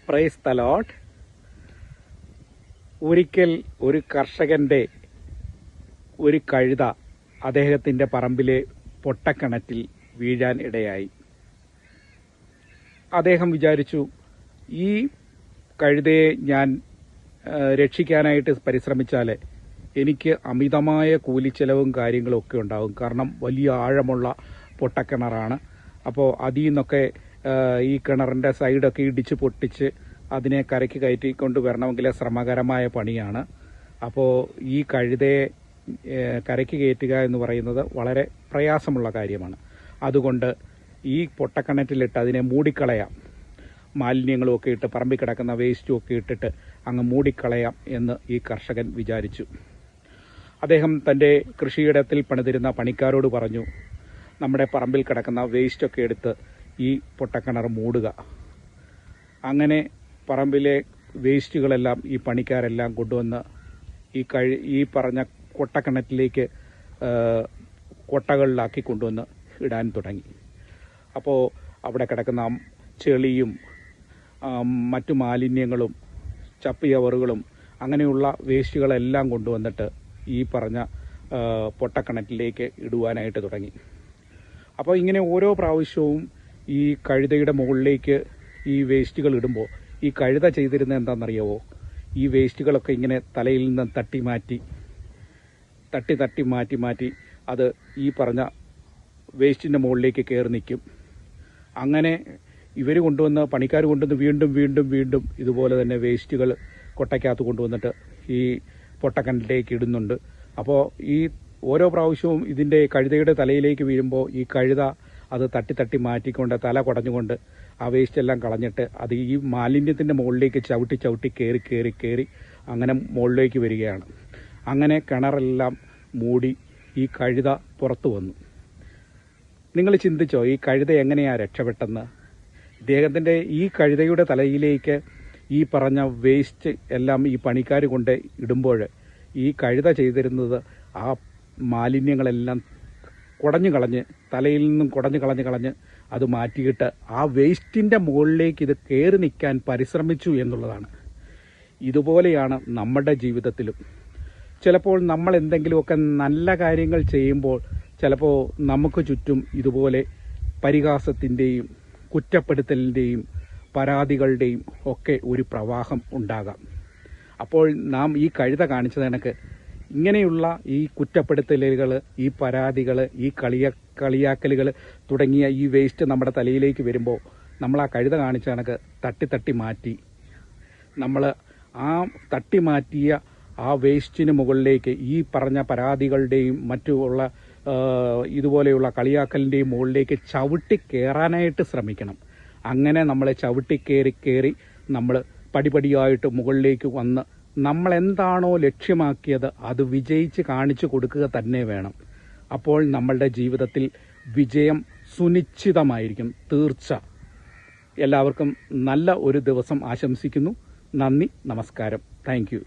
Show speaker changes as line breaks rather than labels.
Praise the Lord. ഒരിക്കൽ ഒരു കർഷകന്റെ ഒരു കഴുത അദ്ദേഹത്തിന്റെ പറമ്പിലെ പൊട്ടക്കിണറ്റിൽ വീഴാൻ ഇടയായി. അദ്ദേഹം വിചാരിച്ചു, ഈ കഴുതയെ ഞാൻ രക്ഷിക്കാനായിട്ട് പരിശ്രമിച്ചാൽ എനിക്ക് അമിതമായ കൂലിച്ചെലവും കാര്യങ്ങളും ഒക്കെ ഉണ്ടാകും. കാരണം വലിയ ആഴമുള്ള പൊട്ടക്കിണറാണ്. അപ്പോൾ അതിൽ നിന്നൊക്കെ ഈ കിണറിൻ്റെ സൈഡൊക്കെ ഇടിച്ച് പൊട്ടിച്ച് അതിനെ കരയ്ക്ക് കയറ്റിക്കൊണ്ട് വരണമെങ്കിൽ ശ്രമകരമായ പണിയാണ്. അപ്പോൾ ഈ കഴുതയെ കരയ്ക്ക് കയറ്റുക എന്ന് പറയുന്നത് വളരെ പ്രയാസമുള്ള കാര്യമാണ്. അതുകൊണ്ട് ഈ പൊട്ടക്കിണറ്റിലിട്ട് അതിനെ മൂടിക്കളയാം, മാലിന്യങ്ങളും ഒക്കെ ഇട്ട് പറമ്പിൽ കിടക്കുന്ന വേസ്റ്റും ഒക്കെ ഇട്ടിട്ട് അങ്ങ് മൂടിക്കളയാം എന്ന് ഈ കർഷകൻ വിചാരിച്ചു. അദ്ദേഹം തൻ്റെ കൃഷിയിടത്തിൽ പണിതിരുന്ന പണിക്കാരോട് പറഞ്ഞു, നമ്മുടെ പറമ്പിൽ കിടക്കുന്ന വേസ്റ്റൊക്കെ എടുത്ത് ഈ പൊട്ടക്കിണർ മൂടുക. അങ്ങനെ പറമ്പിലെ വേസ്റ്റുകളെല്ലാം ഈ പണിക്കാരെല്ലാം കൊണ്ടുവന്ന് ഈ പറഞ്ഞ പൊട്ടക്കിണറ്റിലേക്ക് കൊട്ടകളിലാക്കി കൊണ്ടുവന്ന് ഇടാൻ തുടങ്ങി. അപ്പോൾ അവിടെ കിടക്കുന്ന ചെളിയും മറ്റു മാലിന്യങ്ങളും ചപ്പിയവറുകളും അങ്ങനെയുള്ള വേസ്റ്റുകളെല്ലാം കൊണ്ടുവന്നിട്ട് ഈ പറഞ്ഞ പൊട്ടക്കിണറ്റിലേക്ക് ഇടുവാനായിട്ട് തുടങ്ങി. അപ്പോൾ ഇങ്ങനെ ഓരോ പ്രാവശ്യവും ഈ കഴുതയുടെ മുകളിലേക്ക് ഈ വേസ്റ്റുകൾ ഇടുമ്പോൾ ഈ കഴുത ചെയ്തിരുന്നത് എന്താണെന്നറിയാവോ? ഈ വേസ്റ്റുകളൊക്കെ ഇങ്ങനെ തലയിൽ നിന്ന് തട്ടി മാറ്റി അത് ഈ പറഞ്ഞ വേസ്റ്റിൻ്റെ മുകളിലേക്ക് കയറി നിൽക്കും. അങ്ങനെ ഇവർ കൊണ്ടുവന്ന് പണിക്കാർ കൊണ്ടുവന്ന് വീണ്ടും ഇതുപോലെ തന്നെ വേസ്റ്റുകൾ കൊട്ടയ്ക്കകത്ത് കൊണ്ടുവന്നിട്ട് ഈ പൊട്ടക്കിണറ്റിലേക്ക് ഇടുന്നുണ്ട്. അപ്പോൾ ഈ ഓരോ പ്രാവശ്യവും ഇതിൻ്റെ കഴുതയുടെ തലയിലേക്ക് വീഴുമ്പോൾ ഈ കഴുത അത് തട്ടി മാറ്റിക്കൊണ്ട് തല കുടഞ്ഞുകൊണ്ട് ആ വേസ്റ്റ് എല്ലാം കളഞ്ഞിട്ട് അത് ഈ മാലിന്യത്തിൻ്റെ മുകളിലേക്ക് ചവിട്ടി കയറി അങ്ങനെ മുകളിലേക്ക് വരികയാണ്. അങ്ങനെ കിണറെല്ലാം മൂടി ഈ കഴുത പുറത്തു വന്നു. നിങ്ങൾ ചിന്തിച്ചോ, ഈ കഴുത എങ്ങനെയാണ് രക്ഷപ്പെട്ടെന്ന്? ഇദ്ദേഹത്തിൻ്റെ ഈ കഴുതയുടെ തലയിലേക്ക് ഈ പറഞ്ഞ വേസ്റ്റ് എല്ലാം ഈ പണിക്കാർ കൊണ്ട് ഇടുമ്പോൾ ഈ കഴുത ചെയ്തിരുന്നത് ആ മാലിന്യങ്ങളെല്ലാം തലയിൽ നിന്നും കുടഞ്ഞ് അത് മാറ്റിയിട്ട് ആ വേസ്റ്റിൻ്റെ മുകളിലേക്ക് ഇത് കയറി നിൽക്കാൻ പരിശ്രമിച്ചു എന്നുള്ളതാണ്. ഇതുപോലെയാണ് നമ്മുടെ ജീവിതത്തിലും. ചിലപ്പോൾ നമ്മൾ എന്തെങ്കിലുമൊക്കെ നല്ല കാര്യങ്ങൾ ചെയ്യുമ്പോൾ ചിലപ്പോൾ നമുക്ക് ചുറ്റും ഇതുപോലെ പരിഹാസത്തിൻ്റെയും കുറ്റപ്പെടുത്തലിൻ്റെയും പരാതികളുടെയും ഒക്കെ ഒരു പ്രവാഹം ഉണ്ടാകാം. അപ്പോൾ നാം ഈ കഴുത കാണിച്ചത് കണക്ക് ഇങ്ങനെയുള്ള ഈ കുറ്റപ്പെടുത്തലുകൾ, ഈ പരാതികൾ, ഈ കളിയാക്കലുകൾ തുടങ്ങിയ ഈ വേസ്റ്റ് നമ്മുടെ തലയിലേക്ക് വരുമ്പോൾ നമ്മൾ ആ കഴുത കാണിച്ച കണക്ക് തട്ടി മാറ്റി നമ്മൾ ആ തട്ടി മാറ്റിയ ആ വേസ്റ്റിന് മുകളിലേക്ക് ഈ പറഞ്ഞ പരാതികളുടെയും മറ്റുള്ള ഇതുപോലെയുള്ള കളിയാക്കലിൻ്റെയും മുകളിലേക്ക് ചവിട്ടി കയറാനായിട്ട് ശ്രമിക്കണം. അങ്ങനെ നമ്മളെ ചവിട്ടി കയറി നമ്മൾ പടിപടിയായിട്ട് മുകളിലേക്ക് വന്ന് നമ്മൾ എന്താണോ ലക്ഷ്യമാക്കിയത് അത് വിജയിച്ച് കാണിച്ചു കൊടുക്കുക തന്നെ വേണം. അപ്പോൾ നമ്മളുടെ ജീവിതത്തിൽ വിജയം സുനിശ്ചിതമായിരിക്കും, തീർച്ച. എല്ലാവർക്കും നല്ല ഒരു ദിവസം ആശംസിക്കുന്നു. നന്ദി, നമസ്കാരം. Thank you.